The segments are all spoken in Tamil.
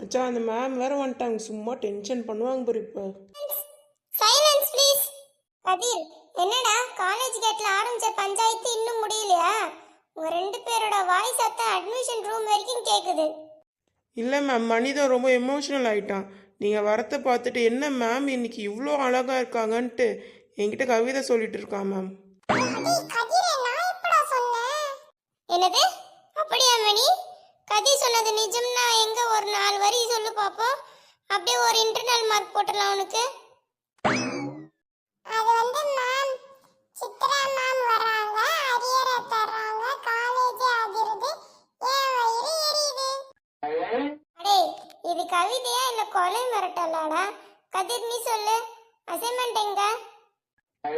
மச்சான் அந்த மேம் வேற வந்துட்டாங்க, சும்மா டென்ஷன் பண்ணுவாங்க பாரு இப்போ. Silence please. கதிர், என்னடா காலேஜ் கேட்ல ஆரம்பிச்ச பஞ்சாயத்து இன்னும் முடியலையா? உங்க ரெண்டு பேரோட வாய்ஸ் அத்தான் அட்மிஷன் ரூம் வரைக்கும் கேக்குது. இல்லை மேம், மனிதன் ரொம்ப எமோஷனல் ஆயிட்டான். நீங்கள் வரத்தை பார்த்துட்டு என்ன மேம் இன்னைக்கு இவ்வளோ அழகாக இருக்காங்கன்ட்டு என்கிட்ட கவிதை சொல்லிட்டு இருக்கான் மேம். என்னது? அப்படியா மணி? கதிர் சொன்னது நிஜம்னா எங்க ஒரு 4 வரி சொல்லு பாப்போம். அப்படியே ஒரு இன்டர்னல் மார்க் போட்டுடலாம் உனக்கு. அது வந்து மேம், சித்ரா மேம் வராங்க, அரியரை தராங்க, காலேஜ் ஆகிறது, ஏன் வயிறு எரியுது. அடே, இது கவிதையா இல்ல கொலை மிரட்டலாடா? கதிர் நீ சொல்லு, அசைன்மெண்ட் எங்க?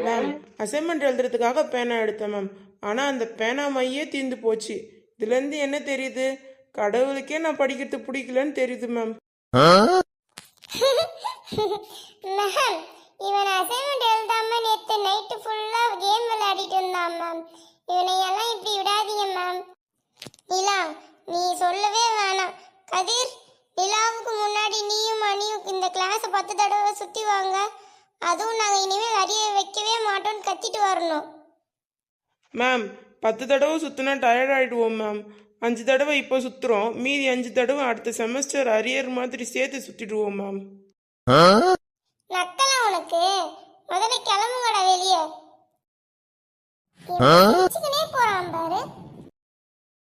மேம், அசைன்மெண்ட் எழுதுறதுக்காக பேனா எடுத்தேன் மேம். ஆனால் அந்த பேனா மையே தீர்ந்து போச்சு. இதுலேருந்து என்ன தெரியுது? கடவுளுக்கே நான் படிக்கிறது பிடிக்கலன்னு தெரியுது மேம். மேம், இவன் அசைன்மெண்ட் எழுதாம நேத்து நைட்டு ஃபுல்லா கேம் விளையாடிட்டு இருந்தான் மேம். இவனை எல்லாம் இப்படி விடாதீங்க மேம். நிலா, நீ சொல்லவே வேணாம். கதிர், நிலாவுக்கு முன்னாடி நீயும் மணியும் இந்த கிளாஸை 10 தடவை சுத்தி வாங்க. அதுவும் நாங்கள் இனிமேல் அரிய வைக்கவே மாட்டோம்னு கத்திட்டு வரணும். மேம், 10 தடவை சுற்றினா டயர்ட் ஆகிடுவோம் மேம். 5 தடவை இப்போ சுற்றுறோம், மீதி 5 தடவை அடுத்த செமஸ்டர் அரியர் மாதிரி சேர்த்து சுற்றிடுவோம் மேம். நக்கலா உனக்கு? முதல்ல கிளம்புங்கடா வெளியே.